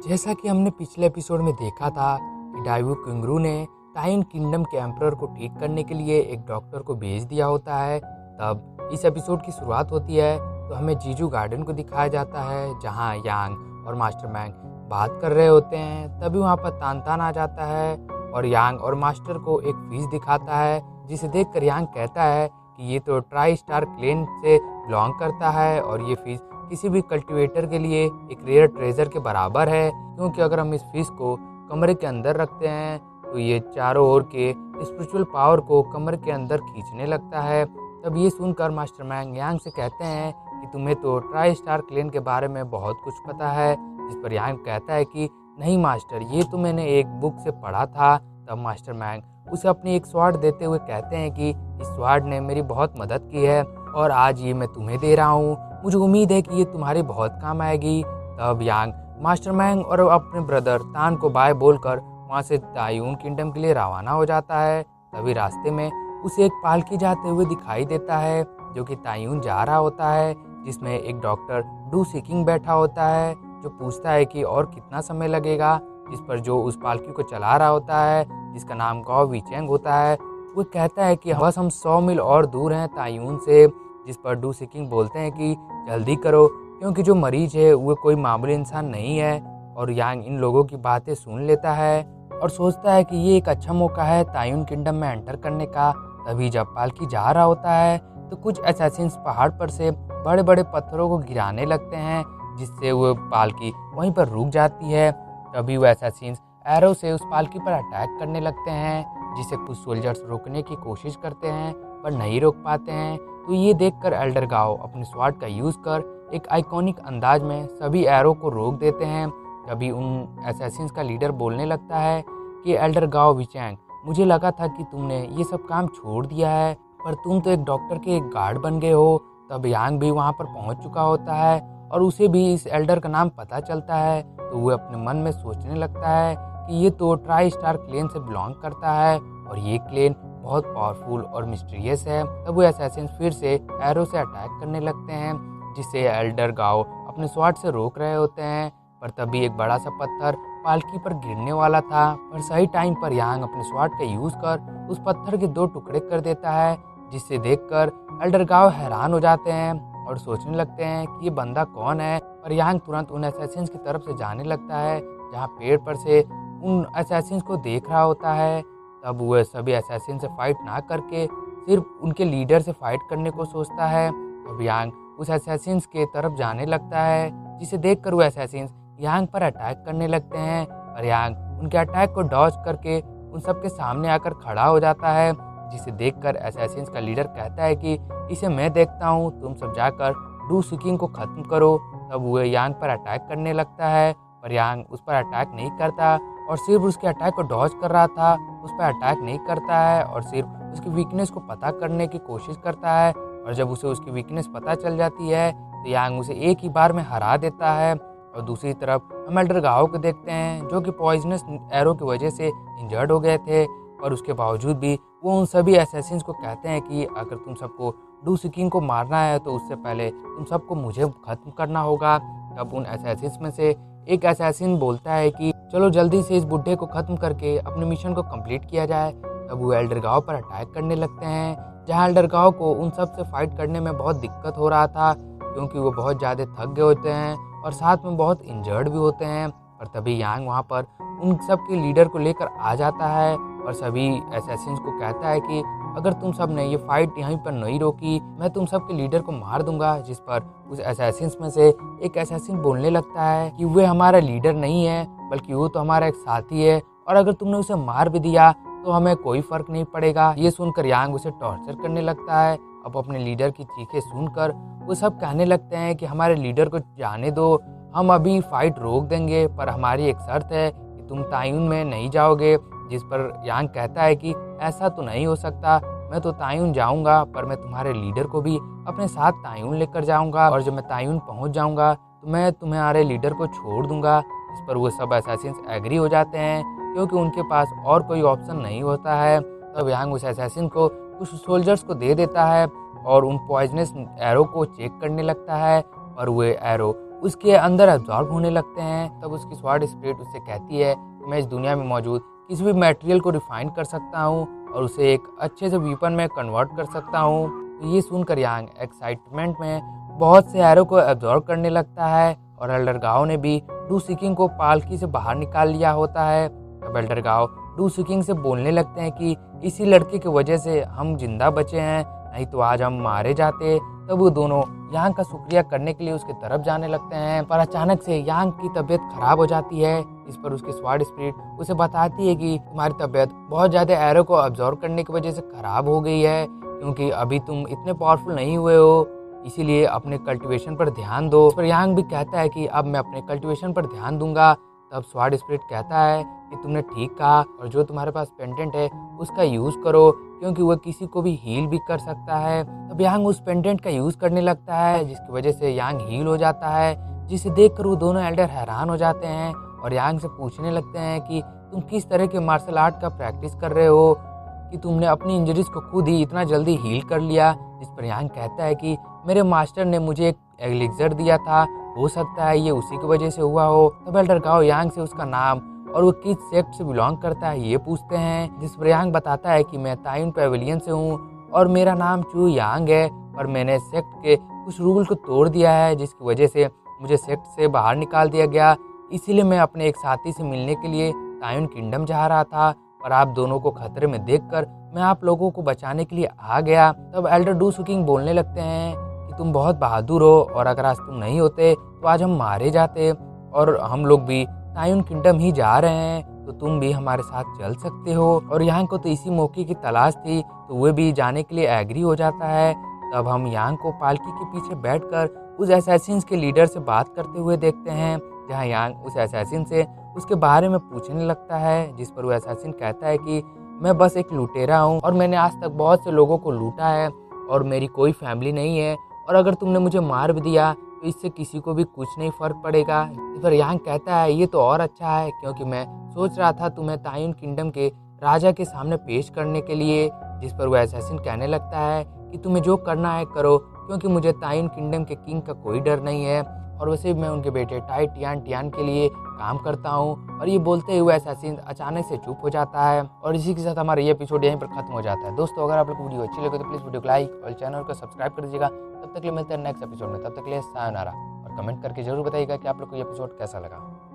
जैसा कि हमने पिछले एपिसोड में देखा था कि डाइवू किंगरू ने टाइन किंगडम के एम्परर को ठीक करने के लिए एक डॉक्टर को भेज दिया होता है। तब इस एपिसोड की शुरुआत होती है तो हमें जीजू गार्डन को दिखाया जाता है जहां यांग और मास्टर मैंग बात कर रहे होते हैं। तभी वहां पर तान आ जाता है और यांग और मास्टर को एक फिश दिखाता है, जिसे देखकर यांग कहता है कि ये तो ट्राई स्टार क्लेन से बिलोंग करता है और ये फिश किसी भी कल्टीवेटर के लिए एक रेयर ट्रेजर के बराबर है, क्योंकि अगर हम इस फिश को कमरे के अंदर रखते हैं तो ये चारों ओर के स्पिरिचुअल पावर को कमरे के अंदर खींचने लगता है। तब ये सुनकर मास्टर मैंग यांग से कहते हैं कि तुम्हें तो ट्राई स्टार क्लेन के बारे में बहुत कुछ पता है, जिस पर यांग कहता है कि नहीं मास्टर, ये तो मैंने एक बुक से पढ़ा था। तब मास्टर मैंग उसे अपनी एक स्वॉर्ड देते हुए कहते हैं कि इस स्वॉर्ड ने मेरी बहुत मदद की है और आज ये मैं तुम्हें दे रहा हूँ, मुझे उम्मीद है कि ये तुम्हारे बहुत काम आएगी। तब यांग मास्टर मैंग और अपने ब्रदर तान को बाय बोलकर वहाँ से तायून किंगडम के लिए रवाना हो जाता है। तभी रास्ते में उसे एक पालकी जाते हुए दिखाई देता है जो कि तायून जा रहा होता है, जिसमें एक डॉक्टर डू सीकिंग बैठा होता है जो पूछता है कि और कितना समय लगेगा। जिस पर जो उस पालकी को चला रहा होता है, जिसका नाम गाओ विचेंग होता है, वो कहता है कि बस हम 100 मील और दूर हैं तायून से। जिस पर डू सीकिंग बोलते हैं कि जल्दी करो, क्योंकि जो मरीज है वो कोई मामूली इंसान नहीं है। और यांग इन लोगों की बातें सुन लेता है और सोचता है कि ये एक अच्छा मौका है तायून किंगडम में एंटर करने का। तभी जब पालकी जा रहा होता है तो कुछ असैसिन्स पहाड़ पर से बड़े बड़े पत्थरों को गिराने लगते हैं, जिससे वो पालकी वहीं पर रुक जाती है। तभी वो असैसिन्स एरो से उस पालकी पर अटैक करने लगते हैं, जिसे कुछ सोल्जर्स रोकने की कोशिश करते हैं पर नहीं रोक पाते हैं। तो ये देखकर एल्डर गाओ अपने स्वॉर्ड का यूज़ कर एक आइकॉनिक अंदाज में सभी एरो को रोक देते हैं। तभी उन असैसिन्स का लीडर बोलने लगता है कि एल्डर गाओ विचैंग, मुझे लगा था कि तुमने ये सब काम छोड़ दिया है, पर तुम तो एक डॉक्टर के एक गार्ड बन गए हो। तब यांग भी वहाँ पर पहुँच चुका होता है और उसे भी इस एल्डर का नाम पता चलता है। तो वो अपने मन में सोचने लगता है कि ये तो ट्राई स्टार क्लेन से बिलोंग करता है और ये क्लेन बहुत पावरफुल और मिस्टीरियस है। तब वो असैसिन्स फिर से एरो से अटैक करने लगते हैं, जिसे एल्डर गाओ अपने स्वॉर्ड से रोक रहे होते हैं। पर तभी एक बड़ा सा पत्थर पालकी पर गिरने वाला था, पर सही टाइम पर यांग अपने स्वॉर्ड का यूज़ कर उस पत्थर के 2 टुकड़े कर देता है, जिससे देखकर एल्डर गाओ हैरान हो जाते हैं और सोचने लगते हैं कि ये बंदा कौन है। पर यांग तुरंत उन असैसिन्स की तरफ से जाने लगता है जहाँ पेड़ पर से उन असैसिन्स को देख रहा होता है। तब वह सभी असैसिन से फाइट ना करके सिर्फ उनके लीडर से फाइट करने को सोचता है। तब यांग उस असैसिन्स के तरफ जाने लगता है, जिसे देखकर वो असैसिन्स यांग पर अटैक करने लगते हैं। पर यांग उनके अटैक को डॉज करके उन सबके सामने आकर खड़ा हो जाता है, जिसे देखकर असैसिन्स का लीडर कहता है कि इसे मैं देखता हूँ, तुम सब जाकर डू सीकिंग को ख़त्म करो। तब वो यांग पर अटैक करने लगता है, पर यांग उस पर अटैक नहीं करता और सिर्फ उसके अटैक को डॉज कर रहा था, उस पर अटैक नहीं करता है और सिर्फ उसकी वीकनेस को पता करने की कोशिश करता है। और जब उसे उसकी वीकनेस पता चल जाती है तो यांग उसे एक ही बार में हरा देता है। और दूसरी तरफ हम एल्डर गाओ को देखते हैं जो कि पॉइजनस एरो की वजह से इंजर्ड हो गए थे, और उसके बावजूद भी वो उन सभी असैसिन्स को कहते हैं कि अगर तुम सबको डू सीकिंग को मारना है तो उससे पहले तुम सबको मुझे ख़त्म करना होगा। तब उन असैसिन्स में से एक असैसिन बोलता है कि चलो जल्दी से इस बुड्ढे को ख़त्म करके अपने मिशन को कंप्लीट किया जाए। तब वो एल्डर गाओ पर अटैक करने लगते हैं, जहां एल्डर गाओ को उन सब से फाइट करने में बहुत दिक्कत हो रहा था, क्योंकि वो बहुत ज़्यादा थक गए होते हैं और साथ में बहुत इंजर्ड भी होते हैं। पर तभी यांग वहाँ पर उन सब के लीडर को लेकर आ जाता है और सभी असैसिन्स को कहता है कि अगर तुम सब ने ये फाइट यहीं पर नहीं रोकी, मैं तुम सब के लीडर को मार दूंगा। जिस पर उस असैसिन्स में से एक असैसिन बोलने लगता है कि वे हमारा लीडर नहीं है, बल्कि वो तो हमारा एक साथी है, और अगर तुमने उसे मार भी दिया तो हमें कोई फर्क नहीं पड़ेगा। ये सुनकर यांग उसे टॉर्चर करने लगता है। अब अपने लीडर की चीखें सुनकर वो सब कहने लगते हैं कि हमारे लीडर को जाने दो, हम अभी फाइट रोक देंगे, पर हमारी एक शर्त है कि तुम तायून में नहीं जाओगे। जिस पर यांग कहता है कि ऐसा तो नहीं हो सकता, मैं तो तायून जाऊंगा, पर मैं तुम्हारे लीडर को भी अपने साथ तायून लेकर जाऊंगा, और जब मैं तायून पहुंच जाऊंगा तो मैं तुम्हारे लीडर को छोड़ दूंगा। इस पर वो सब असैसिन्स एग्री हो जाते हैं, क्योंकि उनके पास और कोई ऑप्शन नहीं होता है। तब यांग उस असैसिन को कुछ सोल्जर्स को दे देता है और उन पॉइजनस एरो को चेक करने लगता है, और वो एरो उसके अंदर एब्जॉर्ब होने लगते हैं। तब उसकी स्वॉर्ड स्पिरिट उससे कहती है कि मैं इस दुनिया में मौजूद किसी भी मटेरियल को रिफाइन कर सकता हूँ और उसे एक अच्छे से वीपन में कन्वर्ट कर सकता हूँ। तो ये सुनकर यांग एक्साइटमेंट में बहुत से एरो को एब्जॉर्ब करने लगता है और एल्डर गाओ ने भी डू सीकिंग को पालकी से बाहर निकाल लिया होता है। तब एल्डर गाओ डू सीकिंग से बोलने लगते हैं कि इसी लड़के की वजह से हम जिंदा बचे हैं, नहीं तो आज हम मारे जाते। तब वो दोनों यांग का शुक्रिया करने के लिए उसकी तरफ जाने लगते हैं, पर अचानक से यांग की तबीयत खराब हो जाती है। इस पर उसकी स्वॉर्ड स्पिरिट उसे बताती है कि तुम्हारी तबीयत बहुत ज़्यादा एरो को अब्जॉर्ब करने की वजह से खराब हो गई है, क्योंकि अभी तुम इतने पावरफुल नहीं हुए हो, इसीलिए अपने कल्टीवेशन पर ध्यान दो। पर यांग भी कहता है कि अब मैं अपने कल्टीवेशन पर ध्यान दूंगा। तब स्वॉर्ड स्पिरिट कहता है कि तुमने ठीक कहा और जो तुम्हारे पास पेंडेंट है उसका यूज़ करो, क्योंकि वह किसी को भी हील भी कर सकता है। तब यांग उस पेंडेंट का यूज़ करने लगता है, जिसकी वजह से यांग हील हो जाता है, जिसे देखकर वो दोनों एल्डर हैरान हो जाते हैं और यांग से पूछने लगते हैं कि तुम किस तरह के मार्शल आर्ट का प्रैक्टिस कर रहे हो कि तुमने अपनी इंजरीज को खुद ही इतना जल्दी हील कर लिया। इस पर यांग कहता है कि मेरे मास्टर ने मुझे एक एलिक्सर दिया था, हो सकता है ये उसी की वजह से हुआ हो। तब एल्डर गाओ यांग से उसका नाम और वो किस सेक्ट से बिलोंग करता है ये पूछते हैं, जिस पर यांग बताता है कि मैं तायुन पेविलियन से हूँ और मेरा नाम चू यांग है, पर मैंने सेक्ट के कुछ रूल को तोड़ दिया है, जिसकी वजह से मुझे सेक्ट से बाहर निकाल दिया गया। इसीलिए मैं अपने एक साथी से मिलने के लिए तायुन किंगडम जा रहा था, पर आप दोनों को खतरे में देखकर मैं आप लोगों को बचाने के लिए आ गया। तब एल्डर डू सुकिंग बोलने लगते हैं कि तुम बहुत बहादुर हो और अगर आज तुम नहीं होते तो आज हम मारे जाते और हम लोग भी तायुन किंगडम ही जा रहे हैं, तो तुम भी हमारे साथ चल सकते हो। और यांग को तो इसी मौके की तलाश थी, तो वह भी जाने के लिए एग्री हो जाता है। तब हम यांग को पालकी के पीछे बैठकर उस असैसिन्स के लीडर से बात करते हुए देखते हैं, जहां यांग उस असैसिन से उसके बारे में पूछने लगता है, जिस पर वो असैसिन कहता है कि मैं बस एक लुटेरा हूँ और मैंने आज तक बहुत से लोगों को लूटा है और मेरी कोई फैमिली नहीं है, और अगर तुमने मुझे मार भी दिया तो इससे किसी को भी कुछ नहीं फर्क पड़ेगा। इस पर यांग कहता है ये तो और अच्छा है, क्योंकि मैं सोच रहा था तुम्हें तायुन किंगडम के राजा के सामने पेश करने के लिए। जिस पर वह असैसिन कहने लगता है कि तुम्हें जो करना है करो, क्योंकि मुझे तायुन किंगडम के किंग का कोई डर नहीं है और वैसे मैं उनके बेटे टाई टियान टियान के लिए काम करता हूँ। और ये बोलते हुए असैसिन अचानक से चुप हो जाता है और इसी के साथ हमारा ये एपिसोड यहीं पर खत्म हो जाता है। दोस्तों, अगर आप लोग को वीडियो अच्छी लगे तो प्लीज़ वीडियो को लाइक और चैनल को सब्सक्राइब कर दीजिएगा। तब तक के लिए मिलते हैं नेक्स्ट एपिसोड में, तब तक के लिए सायोनारा। और कमेंट करके जरूर बताइएगा कि आप लोग को ये एपिसोड कैसा लगा।